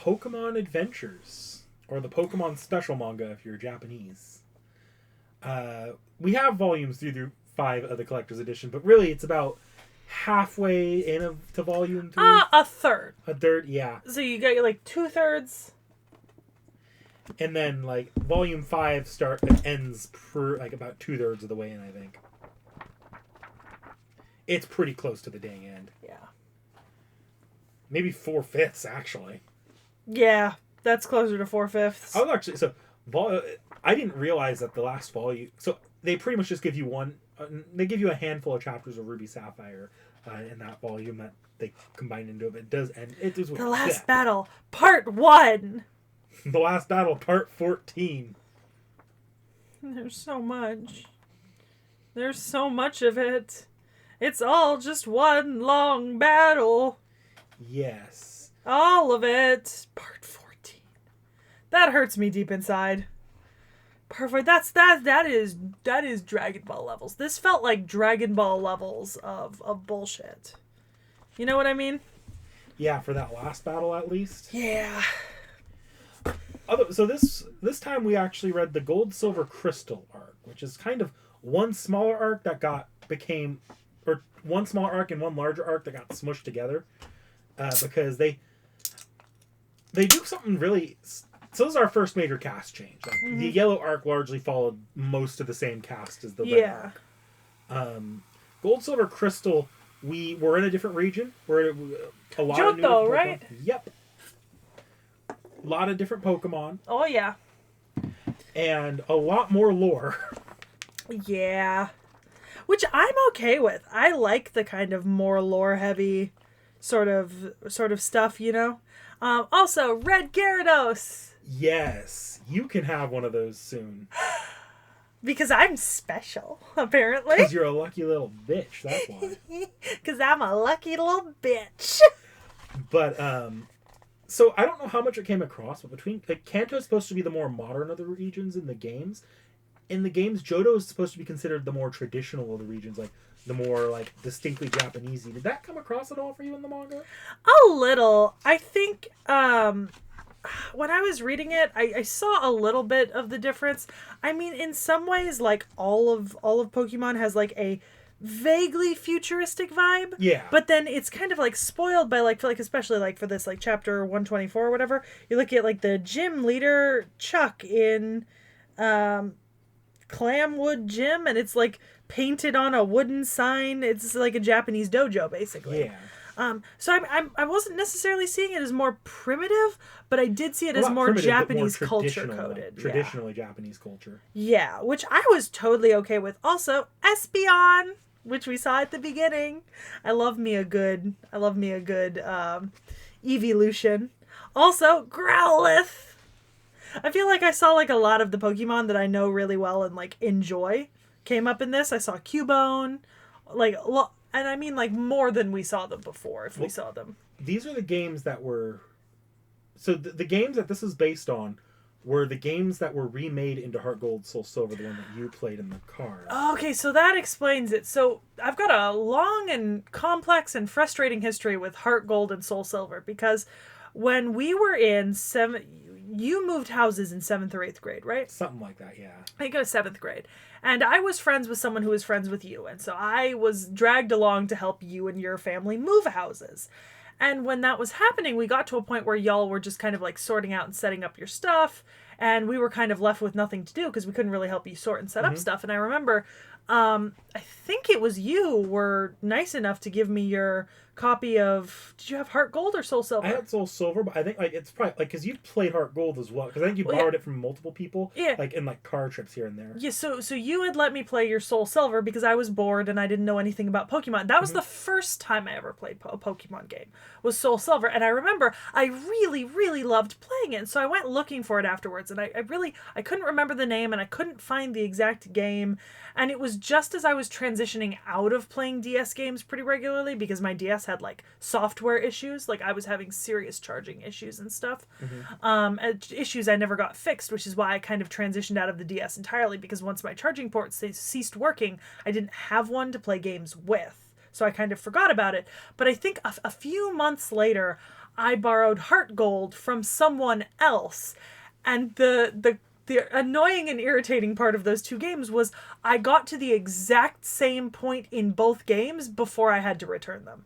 Pokemon Adventures, or the Pokemon Special manga if you're Japanese. We have volumes 3 through 5 of the collector's edition, but really it's about halfway to volume 3. A third. A third, yeah. So you got like 2/3. And then like volume 5 ends like about 2/3 of the way in, I think. It's pretty close to the dang end. Yeah. Maybe 4/5 actually. Yeah, that's closer to 4/5. I was actually I didn't realize that the last volume. So they pretty much just give you one. They give you a handful of chapters of Ruby Sapphire in that volume that they combine into it. It does end. It does. The Last Battle, Part 1. The Last Battle, Part 14. There's so much. There's so much of it. It's all just one long battle. Yes. All of it. Part 14. That hurts me deep inside. Perfect. That is Dragon Ball levels. This felt like Dragon Ball levels of bullshit. You know what I mean? Yeah, for that last battle at least. Yeah. So this time we actually read the Gold, Silver, Crystal arc, which is kind of one smaller arc that became one smaller arc and one larger arc that got smushed together because they do something really. So this is our first major cast change. Like, the yellow arc largely followed most of the same cast as the red arc. Gold, Silver, Crystal, we were in a different region. We're a lot of new Johto, right? Yep. A lot of different Pokemon. Oh, yeah. And a lot more lore. Yeah. Which I'm okay with. I like the kind of more lore-heavy sort of stuff, you know? Also, Red Gyarados! Yes. You can have one of those soon. Because I'm special, apparently. Because you're a lucky little bitch, that's why. Because I'm a lucky little bitch. But, so I don't know how much it came across, but Kanto is supposed to be the more modern of the regions in the games. In the games, Johto is supposed to be considered the more traditional of the regions, like the more like distinctly Japanesey. Did that come across at all for you in the manga? A little. I think when I was reading it, I saw a little bit of the difference. I mean, in some ways, like all of Pokemon has like a vaguely futuristic vibe. Yeah. But then it's kind of like spoiled by like especially like for this like chapter 124 or whatever. You look at like the gym leader Chuck in Clamwood Gym, and it's like painted on a wooden sign. It's like a Japanese dojo, basically. Yeah. So I wasn't necessarily seeing it as more primitive, but I did see it as more Japanese culture coded. Traditionally Japanese culture. Yeah, which I was totally okay with. Also, Espeon, which we saw at the beginning. I love me a good evolution. Also, Growlithe. I feel like I saw like a lot of the Pokemon that I know really well and like enjoy came up in this. I saw Cubone, and I mean like more than we saw them before, we saw them. These are the games that were... So the games that this is based on were the games that were remade into Heart Gold, Soul Silver, the one that you played in the car. Okay, so that explains it. So I've got a long and complex and frustrating history with Heart Gold and Soul Silver because when we were in you moved houses in 7th or 8th grade, right? Something like that, yeah. I think it was 7th grade. And I was friends with someone who was friends with you. And so I was dragged along to help you and your family move houses. And when that was happening, we got to a point where y'all were just kind of like sorting out and setting up your stuff. And we were kind of left with nothing to do because we couldn't really help you sort and set up stuff. And I remember, I think it was you were nice enough to give me your copy of... Did you have Heart Gold or Soul Silver? I had Soul Silver, but I think like it's probably like because you played Heart Gold as well. Because I think you borrowed it from multiple people. Yeah. Like in like car trips here and there. Yeah. So you had let me play your Soul Silver because I was bored and I didn't know anything about Pokemon. That was the first time I ever played a Pokemon game. Was Soul Silver, and I remember I really really loved playing it. And so I went looking for it afterwards, and I couldn't remember the name and I couldn't find the exact game. And it was just as I was transitioning out of playing DS games pretty regularly because my DS had like software issues. Like I was having serious charging issues and stuff. Issues I never got fixed, which is why I kind of transitioned out of the DS entirely because once my charging ports ceased working, I didn't have one to play games with. So I kind of forgot about it. But I think a few months later, I borrowed Heart Gold from someone else. And the annoying and irritating part of those two games was I got to the exact same point in both games before I had to return them.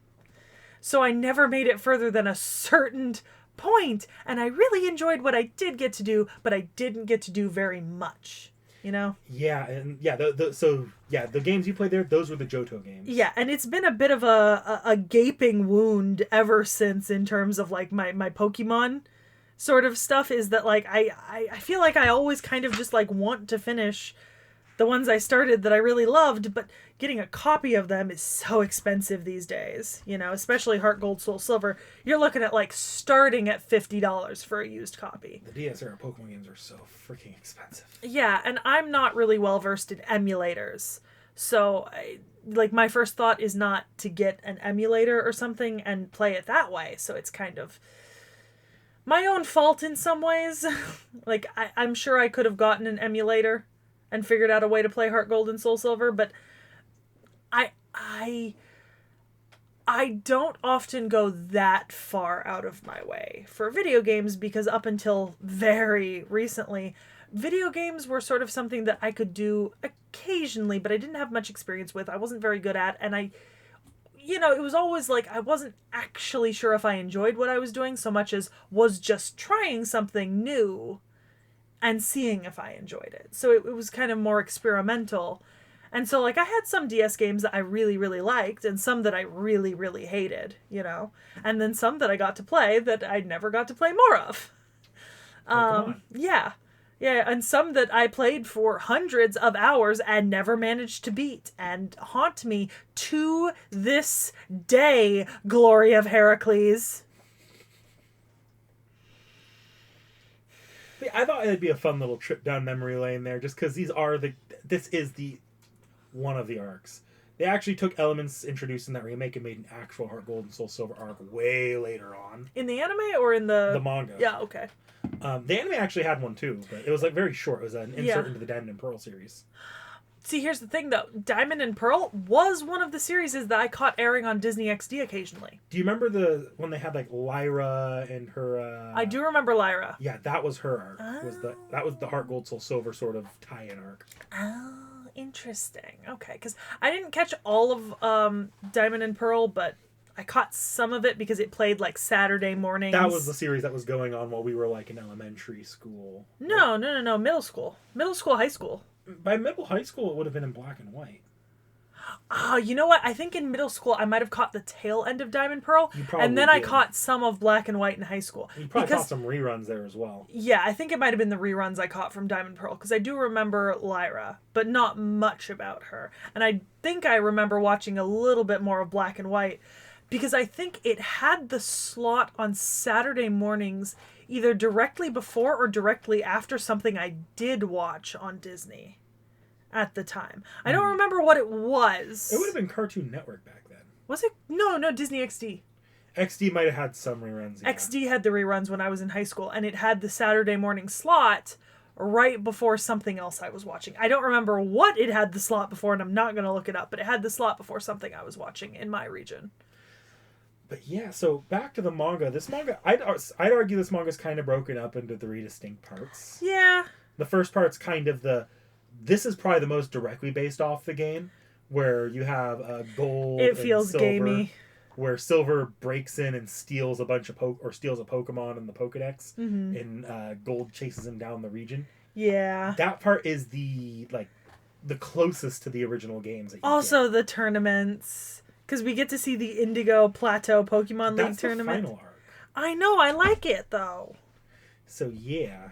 So I never made it further than a certain point, and I really enjoyed what I did get to do, but I didn't get to do very much. You know? Yeah, and yeah, the games you played there, those were the Johto games. Yeah, and it's been a bit of a gaping wound ever since in terms of like my Pokemon sort of stuff, is that like I feel like I always kind of just like want to finish the ones I started that I really loved, but getting a copy of them is so expensive these days, you know, especially Heart Gold, Soul Silver. You're looking at like starting at $50 for a used copy. The DS era Pokemon games are so freaking expensive. Yeah, and I'm not really well versed in emulators. So, like, my first thought is not to get an emulator or something and play it that way. So it's kind of my own fault in some ways. Like, I'm sure I could have gotten an emulator and figured out a way to play Heart Gold and Soul Silver, but I don't often go that far out of my way for video games, because up until very recently, video games were sort of something that I could do occasionally, but I didn't have much experience with. I wasn't very good at, and it was always like I wasn't actually sure if I enjoyed what I was doing so much as was just trying something new and seeing if I enjoyed it. So it was kind of more experimental. And so, like, I had some DS games that I really, really liked, and some that I really, really hated, you know? And then some that I got to play that I never got to play more of. Yeah. Yeah, and some that I played for hundreds of hours and never managed to beat, and haunt me to this day, Glory of Heracles. I thought it'd be a fun little trip down memory lane there, just because this is the one of the arcs. They actually took elements introduced in that remake and made an actual Heart Gold and Soul Silver arc way later on. In the anime or in the manga? Yeah, okay. The anime actually had one too, but it was like very short. It was an insert into the Diamond and Pearl series. See, here's the thing though. Diamond and Pearl was one of the series that I caught airing on Disney XD occasionally. Do you remember when they had like Lyra and her? I do remember Lyra. Yeah, that was her arc. That was the Heart Gold Soul Silver sort of tie-in arc. Oh, interesting. Okay, because I didn't catch all of Diamond and Pearl, but I caught some of it because it played like Saturday mornings. That was the series that was going on while we were like in elementary school. No, middle school, high school. By middle high school, it would have been in black and white. You know what? I think in middle school I might have caught the tail end of Diamond Pearl, and then I caught some of Black and White in high school. You probably caught some reruns there as well. Yeah, I think it might have been the reruns I caught from Diamond Pearl, because I do remember Lyra, but not much about her. And I think I remember watching a little bit more of Black and White, because I think it had the slot on Saturday mornings either directly before or directly after something I did watch on Disney at the time. I don't remember what it was. It would have been Cartoon Network back then. Was it? No, Disney XD. XD might have had some reruns. Yeah. XD had the reruns when I was in high school, and it had the Saturday morning slot right before something else I was watching. I don't remember what it had the slot before, and I'm not going to look it up, but it had the slot before something I was watching in my region. But yeah, so back to the manga. This manga, I'd argue this manga's kind of broken up into 3 distinct parts. Yeah. The first part's kind of this is probably the most directly based off the game, where you have gold. It feels and silver, gamey. Where Silver breaks in and steals a bunch of steals a Pokemon in the Pokedex, and Gold chases him down the region. Yeah. That part is the closest to the original games. That you also, get. the tournaments. Because we get to see the Indigo Plateau Pokemon League tournament. That's the final arc. I know, I like it, though. So, yeah.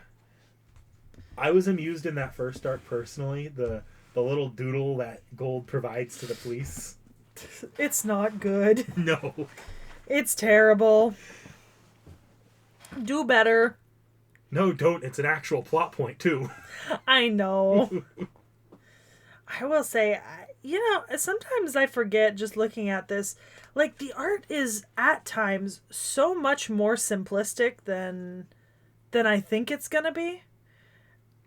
I was amused in that first arc, personally. The little doodle that Gold provides to the police. It's not good. No. It's terrible. Do better. No, don't. It's an actual plot point, too. I know. I will say... sometimes I forget just looking at this, like the art is at times so much more simplistic than I think it's gonna be.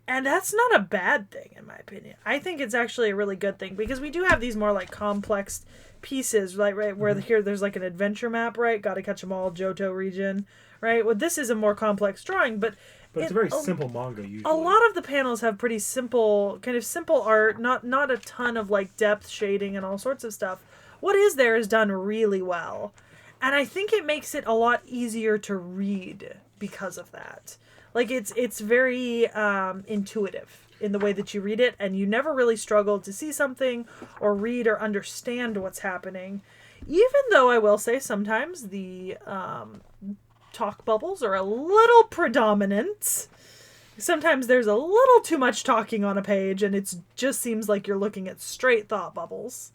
And that's not a bad thing, in my opinion. I think it's actually a really good thing because we do have these more like complex pieces, like right where here there's like an adventure map, right? Got to catch 'em all, Johto region, right? Well, this is a more complex drawing, but it's a very simple manga usually. A lot of the panels have pretty simple, kind of simple art, not a ton of like depth shading and all sorts of stuff. What is there is done really well, and I think it makes it a lot easier to read because of that. Like it's very intuitive in the way that you read it, and you never really struggle to see something or read or understand what's happening. Even though I will say sometimes the talk bubbles are a little predominant. Sometimes there's a little too much talking on a page, and it just seems like you're looking at straight thought bubbles,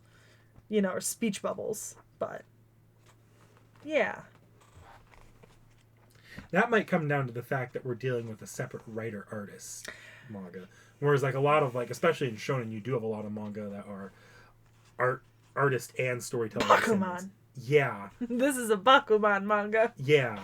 or speech bubbles. But yeah. That might come down to the fact that we're dealing with a separate writer-artist manga. Whereas, like, a lot of, like, especially in shonen, you do have a lot of manga that are artist and storyteller. Bakuman. Yeah. This is a Bakuman manga. Yeah.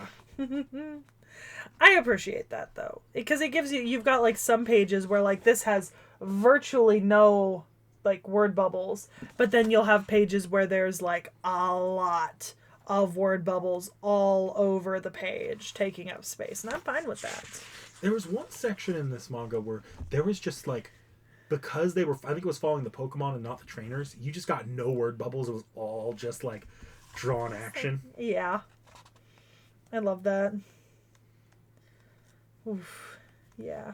I appreciate that, though. Because it gives you've got, like, some pages where, like, this has virtually no, like, word bubbles. But then you'll have pages where there's, like, a lot of word bubbles all over the page, taking up space, and I'm fine with that. There was one section in this manga where there was just like, because they were, I think it was following the Pokemon and not the trainers, you just got no word bubbles. It was all just like drawn action. Yeah, I love that. Oof. Yeah.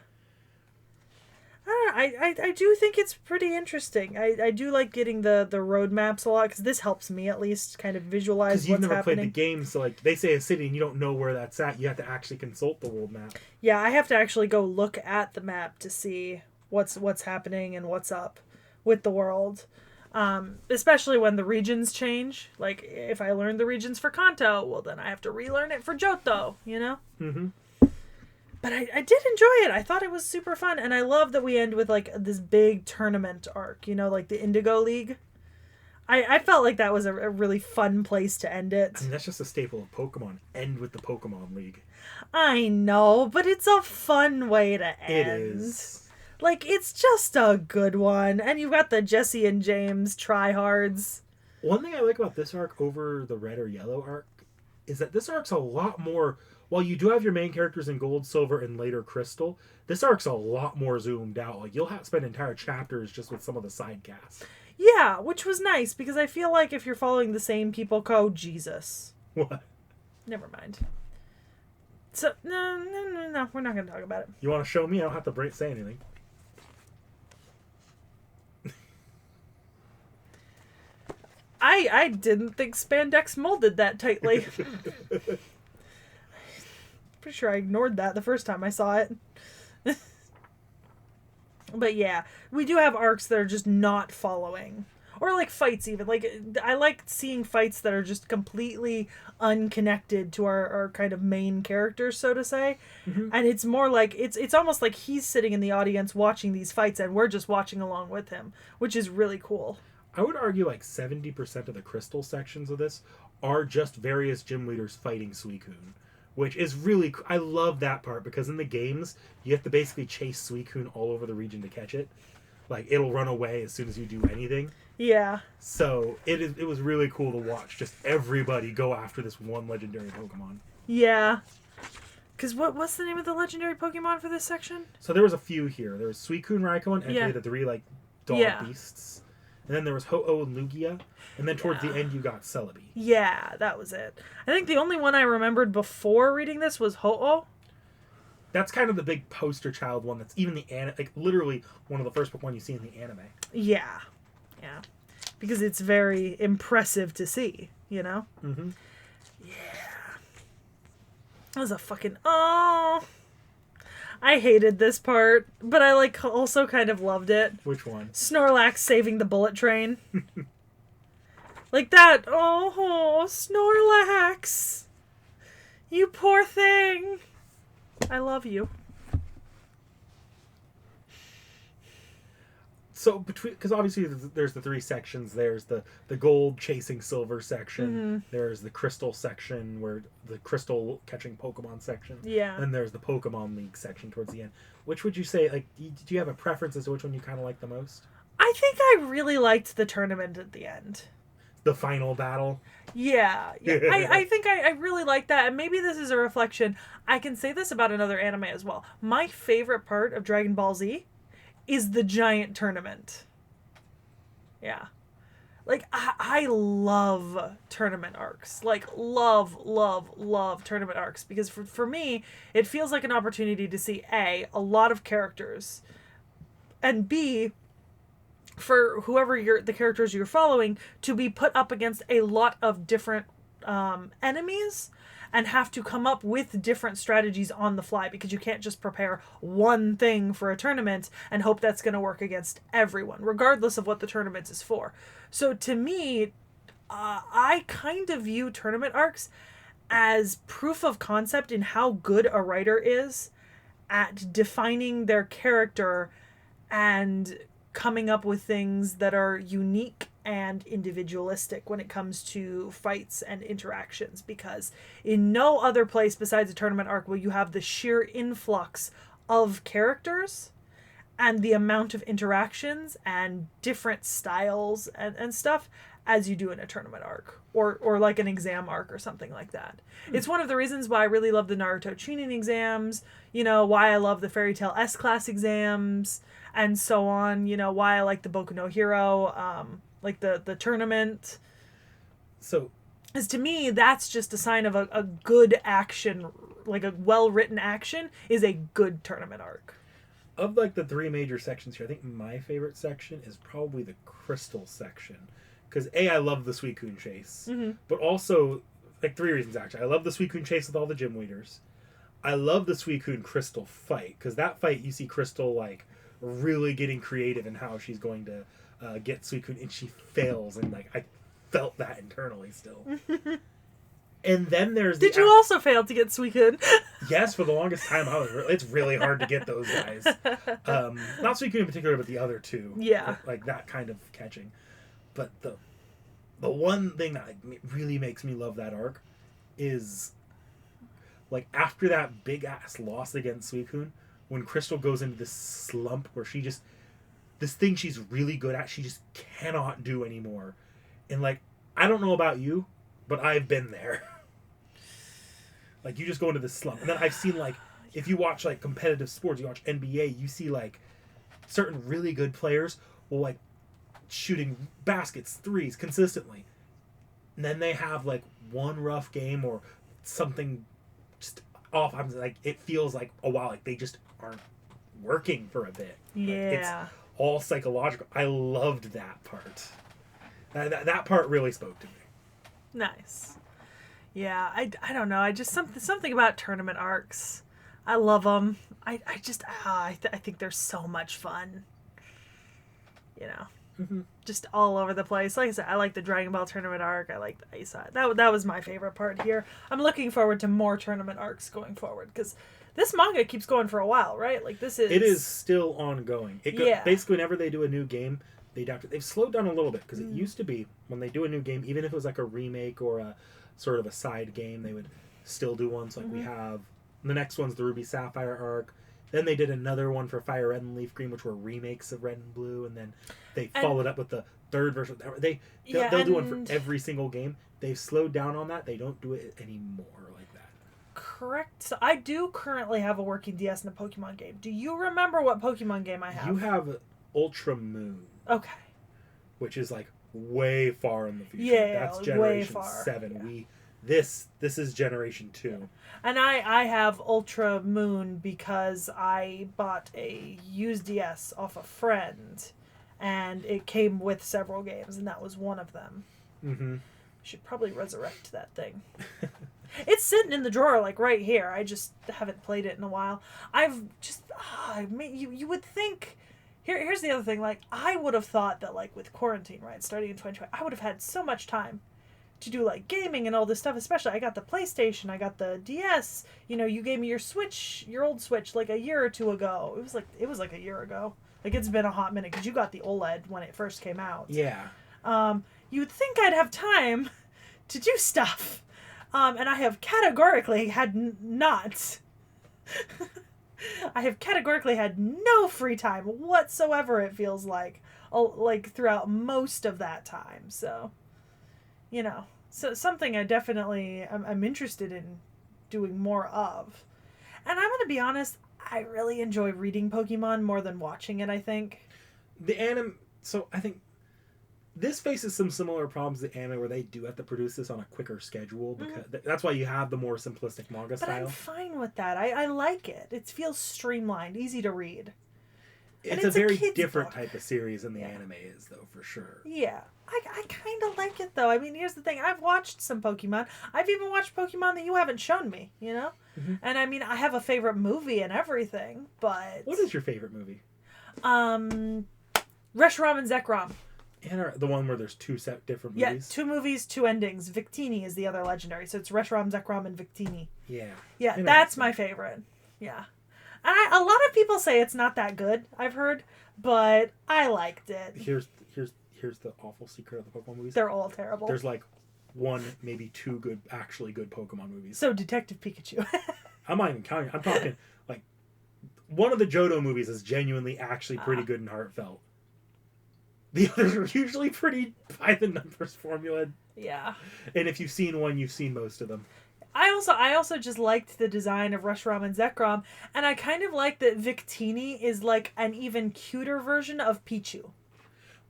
I do think it's pretty interesting. I do like getting the road maps a lot, because this helps me at least kind of visualize what's happening. Because you've never played the game, so like they say a city and you don't know where that's at. You have to actually consult the world map. Yeah, I have to actually go look at the map to see what's happening and what's up with the world. Especially when the regions change. Like, if I learn the regions for Kanto, well, then I have to relearn it for Johto, Mm-hmm. But I did enjoy it. I thought it was super fun. And I love that we end with, like, this big tournament arc, like the Indigo League. I felt like that was a really fun place to end it. I mean, that's just a staple of Pokemon. End with the Pokemon League. I know, but it's a fun way to end. It is. Like, it's just a good one. And you've got the Jesse and James tryhards. One thing I like about this arc over the Red or Yellow arc is that this arc's a lot more... While you do have your main characters in Gold, Silver, and later Crystal, this arc's a lot more zoomed out. Like, you'll have to spend entire chapters just with some of the side casts. Yeah, which was nice, because I feel like if you're following the same people, Jesus. What? Never mind. So, no, we're not going to talk about it. You want to show me? I don't have to say anything. I didn't think spandex molded that tightly. Pretty sure I ignored that the first time I saw it. But yeah, we do have arcs that are just not following. Or like fights even. Like, I like seeing fights that are just completely unconnected to our kind of main characters, so to say. Mm-hmm. And it's more like, it's almost like he's sitting in the audience watching these fights and we're just watching along with him, which is really cool. I would argue like 70% of the Crystal sections of this are just various gym leaders fighting Suicune. Which is really... I love that part, because in the games, you have to basically chase Suicune all over the region to catch it. Like, it'll run away as soon as you do anything. Yeah. So, it was really cool to watch just everybody go after this one legendary Pokemon. Yeah. Because what's the name of the legendary Pokemon for this section? So there was a few here. There was Suicune, Raikou, and the three, like, dog beasts. And then there was Ho-Oh and Lugia. And then towards the end, you got Celebi. Yeah, that was it. I think the only one I remembered before reading this was Ho-Oh. That's kind of the big poster child one. That's even the like literally one of the first Pokemon you see in the anime. Yeah, yeah, because it's very impressive to see. Mm-hmm. Yeah, that was a fucking I hated this part, but I also kind of loved it. Which one? Snorlax saving the bullet train. Like that. Oh, Snorlax. You poor thing. I love you. So between, because obviously there's the three sections. There's the gold chasing silver section. There's the crystal section where the crystal catching Pokemon section. Yeah. And there's the Pokemon League section towards the end. Which would you say, like, do you have a preference as to which one you kind of like the most? I think I really liked the tournament at the end. The final battle. Yeah. I think I really like that, and maybe this is a reflection. I can say this about another anime as well. My favorite part of Dragon Ball Z is the giant tournament. Yeah. Like, I love tournament arcs. Like, love tournament arcs. Because for me, it feels like an opportunity to see, A, a lot of characters, and B, for whoever the characters you're following, to be put up against a lot of different enemies and have to come up with different strategies on the fly, because you can't just prepare one thing for a tournament and hope that's going to work against everyone, regardless of what the tournament is for. So to me, I kind of view tournament arcs as proof of concept in how good a writer is at defining their character and coming up with things that are unique and individualistic when it comes to fights and interactions, because in no other place besides a tournament arc will you have the sheer influx of characters and the amount of interactions and different styles and stuff as you do in a tournament arc or like an exam arc or something like that. It's one of the reasons why I really love the Naruto Chunin exams, why I love the Fairy Tail S-Class exams, and so on, why I like the Boku no Hero, like the tournament. So, because to me, that's just a sign of a good action, like a well-written action is a good tournament arc. Of like the three major sections here, I think my favorite section is probably the crystal section. Because A, I love the Suicune chase. But also, like, three reasons actually. I love the Suicune chase with all the gym leaders. I love the Suicune Crystal fight. Because that fight, you see Crystal, like, really getting creative in how she's going to get Suicune, and she fails, and like I felt that internally still. And then there's Did you also fail to get Suicune? Yes, for the longest time it's really hard to get those guys. Not Suicune in particular, but the other two. Yeah, like that kind of catching. But the one thing that really makes me love that arc is like after that big ass loss against Suicune, when Crystal goes into this slump where she just, this thing she's really good at, she just cannot do anymore. And like, I don't know about you, but I've been there. Like, you just go into this slump. And then I've seen, like, if you watch, like, competitive sports, you watch NBA, you see, like, certain really good players will, like, shooting baskets, threes, consistently. And then they have, like, one rough game or something just off. I'm like, it feels like a while, like, they just aren't working for a bit. Yeah. Like, it's all psychological. I loved that part. That part really spoke to me. Nice. Yeah, I don't know. I just something about tournament arcs. I love them. I think they're so much fun. Just all over the place. Like I said, I like the Dragon Ball tournament arc. I like the Ice Eye. That was my favorite part here. I'm looking forward to more tournament arcs going forward, because this manga keeps going for a while, right? Like it is still ongoing. Basically, whenever they do a new game, they've slowed down a little bit, because it used to be when they do a new game, even if it was like a remake or a sort of a side game, they would still do one. So like we have the next one's the Ruby Sapphire arc. Then they did another one for Fire Red and Leaf Green, which were remakes of Red and Blue, and then they followed up with the third version. They'll do one for every single game. They've slowed down on that. They don't do it anymore like that. Correct. So I do currently have a working DS and a Pokemon game. Do you remember what Pokemon game I have? You have Ultra Moon. Okay. Which is like way far in the future. Yeah, that's Generation way far. 7. Yeah. This is Generation 2. Yeah. And I have Ultra Moon because I bought a used DS off a friend, and it came with several games, and that was one of them. Should probably resurrect that thing. It's sitting in the drawer, like right here. I just haven't played it in a while. You would think. Here's the other thing. Like, I would have thought that, like, with quarantine, right, starting in 2020, I would have had so much time to do, like, gaming and all this stuff. Especially, I got the PlayStation, I got the DS. You gave me your Switch, your old Switch, like a year or two ago. It was like a year ago. Like, it's been a hot minute because you got the OLED when it first came out. Yeah. You would think I'd have time to do stuff. And I have categorically had not. I have categorically had no free time whatsoever, it feels like throughout most of that time. So, so something I definitely I'm interested in doing more of. And I'm going to be honest, I really enjoy reading Pokemon more than watching it, I think. So I think this faces some similar problems to anime where they do have to produce this on a quicker schedule because that's why you have the more simplistic manga But style. I'm fine with that. I like it. It feels streamlined, easy to read. It's a very different type of series than the anime is, though, for sure. Yeah. I kind of like it, though. I mean, here's the thing. I've watched some Pokemon. I've even watched Pokemon that you haven't shown me, Mm-hmm. And I mean, I have a favorite movie and everything, but... What is your favorite movie? Reshiram and Zekrom. And the one where there's two different movies? Yeah, 2 movies, 2 endings. Victini is the other legendary, so it's Reshiram, Zekrom, and Victini. Yeah. Yeah, that's my favorite. Yeah. And a lot of people say it's not that good, I've heard, but I liked it. Here's the awful secret of the Pokemon movies. They're all terrible. There's like 1, maybe 2 actually good Pokemon movies. So Detective Pikachu. I'm not even counting. I'm talking like one of the Johto movies is genuinely actually pretty good and heartfelt. The others are usually pretty by the numbers formula. Yeah. And if you've seen one, you've seen most of them. I also just liked the design of Reshiram and Zekrom, and I kind of like that Victini is like an even cuter version of Pichu.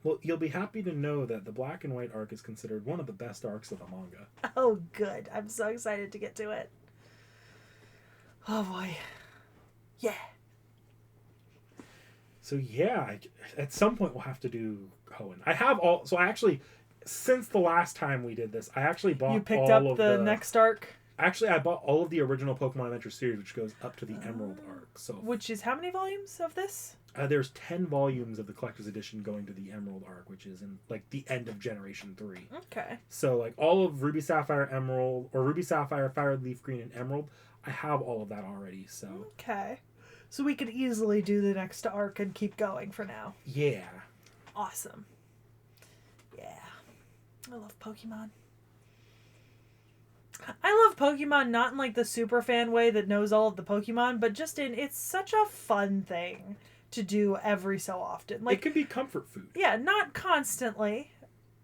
Well, you'll be happy to know that the Black and White arc is considered one of the best arcs of the manga. Oh, good. I'm so excited to get to it. Oh, boy. Yeah. So, yeah, at some point we'll have to do Hoenn. I have all... So, I actually... Since the last time we did this, I actually bought You picked up the next arc? Actually, I bought all of the original Pokemon Adventure series, which goes up to the Emerald arc. So, which is how many volumes of this? There's 10 volumes of the collector's edition going to the Emerald arc, which is in like the end of Generation 3. Okay. So like all of Ruby Sapphire Emerald, or Ruby Sapphire Fire Leaf Green and Emerald, I have all of that already. So okay, so we could easily do the next arc and keep going for now. Yeah. Awesome. Yeah, I love Pokemon. I love Pokemon not in like the super fan way that knows all of the Pokemon, but just in it's such a fun thing to do every so often. Like, it can be comfort food. Yeah, not constantly.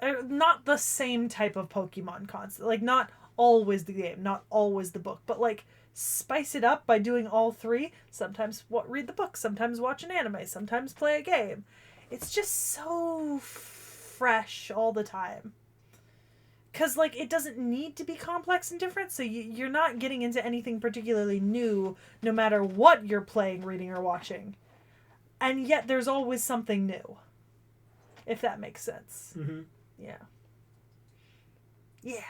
Not the same type of Pokemon constantly. Like, not always the game, not always the book, but like spice it up by doing all 3. Sometimes read the book, sometimes watch an anime, sometimes play a game. It's just so fresh all the time. Because, like, it doesn't need to be complex and different, so you're not getting into anything particularly new no matter what you're playing, reading, or watching. And yet there's always something new. If that makes sense. Mm-hmm. Yeah. Yeah.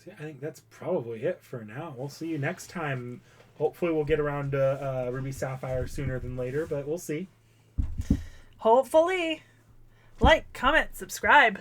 See, I think that's probably it for now. We'll see you next time. Hopefully we'll get around to Ruby Sapphire sooner than later, but we'll see. Hopefully. Like, comment, subscribe.